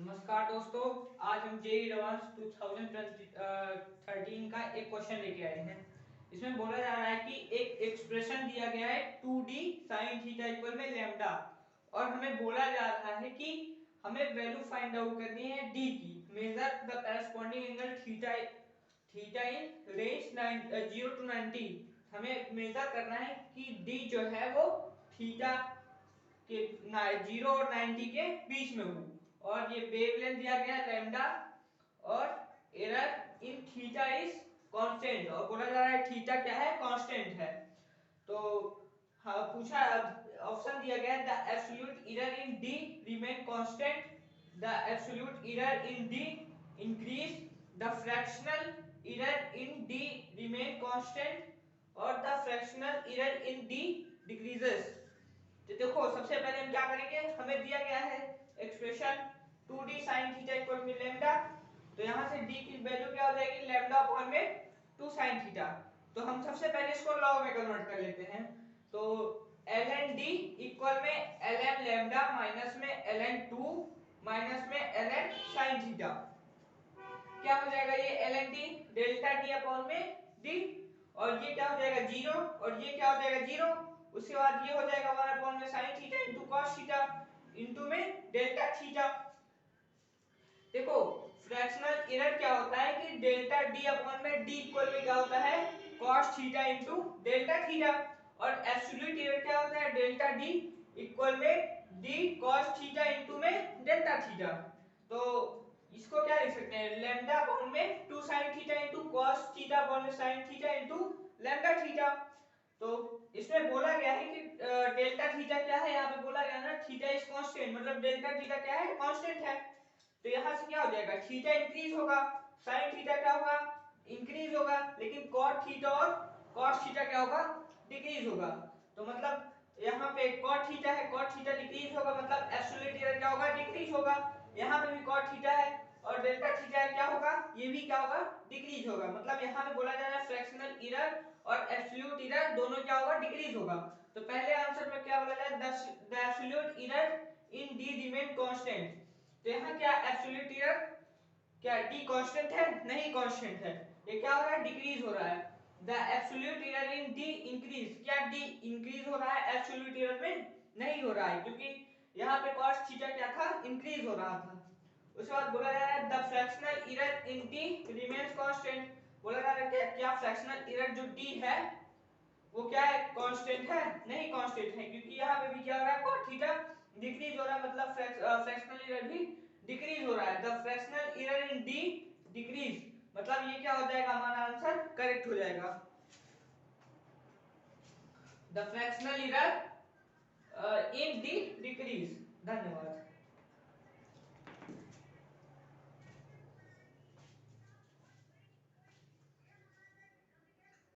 नमस्कार दोस्तों, आज हम जेईई एडवांस 2013 का एक क्वेश्चन लेके आए हैं। इसमें बोला जा रहा है कि एक एक्सप्रेशन दिया गया है 2d sin थीटा इक्वल में लैम्डा, और हमें बोला जा रहा है कि हमें वैल्यू फाइंड आउट करनी है d की। Measure the corresponding angle theta theta in range 0 to 90। हमें मेजर करना है कि d जो है वो थीटा के 0 और 90 के बीच में हो, और ये वेवलेंथ दिया गया है लैम्डा, और error in theta is constant, और बोला जा रहा है थीटा क्या है, कांस्टेंट है। तो हाँ, पूछा ऑप्शन दिया गया है the absolute error in D remain constant, the absolute error in D increase, the fractional error in D remain constant, और the fractional error in D decreases. तो देखो, सबसे पहले हम क्या करेंगे, हमें दिया गया है expression 2d sin theta equal to lambda. तो यहां से d की वैल्यू क्या हो जाएगी, लैम्डा अपॉन में 2 sin थीटा। तो हम सबसे पहले इसको लॉग में कन्वर्ट कर लेते हैं। तो ln d इक्वल में ln लैम्डा माइनस में ln 2 माइनस में ln sin थीटा। क्या हो जाएगा, ये ln d delta d upon में d, और ये क्या हो जाएगा 0, और ये क्या हो जाएगा 0। उसके बाद ये हो जाएगा 1 अपॉन में sin theta into cos theta into में डेल्टा थीटा। देखो, फ्रैक्शनल एरर क्या होता है कि डेल्टा d अपॉन में d इक्वल में क्या होता है, cos theta into delta theta, और एब्सोल्यूट एरर क्या होता है, डेल्टा d इक्वल में d cos थीटा इनटू में डेल्टा थीटा। तो इसको क्या लिख सकते हैं, लैम्डा अपॉन में 2 sin theta into cos theta upon में sin theta into lambda theta. तो इसमें बोला गया है कि डेल्टा थीटा क्या है, यहाँ पे बोला गया ना थीटा इज कांस्टेंट, मतलब डेल्टा थीटा क्या है, कांस्टेंट है। तो यहाँ से क्या हो जाएगा, थीटा इंक्रीज होगा, साइन थीटा क्या होगा, इंक्रीज होगा, लेकिन कॉट थीटा और कॉस थीटा क्या होगा, डिक्रीज होगा। तो मतलब यहाँ पे कॉट थीटा है, कॉट थीटा डिक्रीज होगा, मतलब एब्सोल्यूट एरर क्या होगा, डिक्रीज होगा। यहाँ पे भी कॉट थीटा है और डेल्टा थीटा है, क्या होगा, ये भी क्या होगा, डिक्रीज होगा। मतलब यहाँ पे बोला जा रहा है फ्रैक्शनल एरर और एब्सोल्यूट एरर दोनों क्या होगा, डिक्रीज होगा। तो पहले आंसर में क्या बोला जाए, the absolute error in D remain constant. तो यहाँ क्या एब्सोल्यूट एरर, क्या डी कांस्टेंट है, नहीं कांस्टेंट है, ये क्या हो रहा है, डिक्रीज हो रहा है। The absolute error in D increase, क्या डी इंक्रीज हो रहा है, एब्सोल्यूट एरर में नहीं हो रहा है, क्योंकि यहाँ पे cos थीटा क्या था, इंक्रीज हो रहा था। उसके बाद बोला जा रहा है the fractional error in D remains constant. बोला जा रहा है क्या फ्रैक्शनल एरर जो डी है वो क्या है, कांस्टेंट है, नहीं कांस्टेंट है, क्योंकि यहाँ पे भी क्या हो रहा है, cos थीटा डिक्रीज हो रहा है, मतलब फ्रैक्शनल एरर भी डिक्रीज हो रहा है। The fractional error in D decrease, मतलब ये क्या हो जाएगा, हमारा आंसर करेक्ट हो जाएगा, the fractional error in D decrease. धन्यवाद।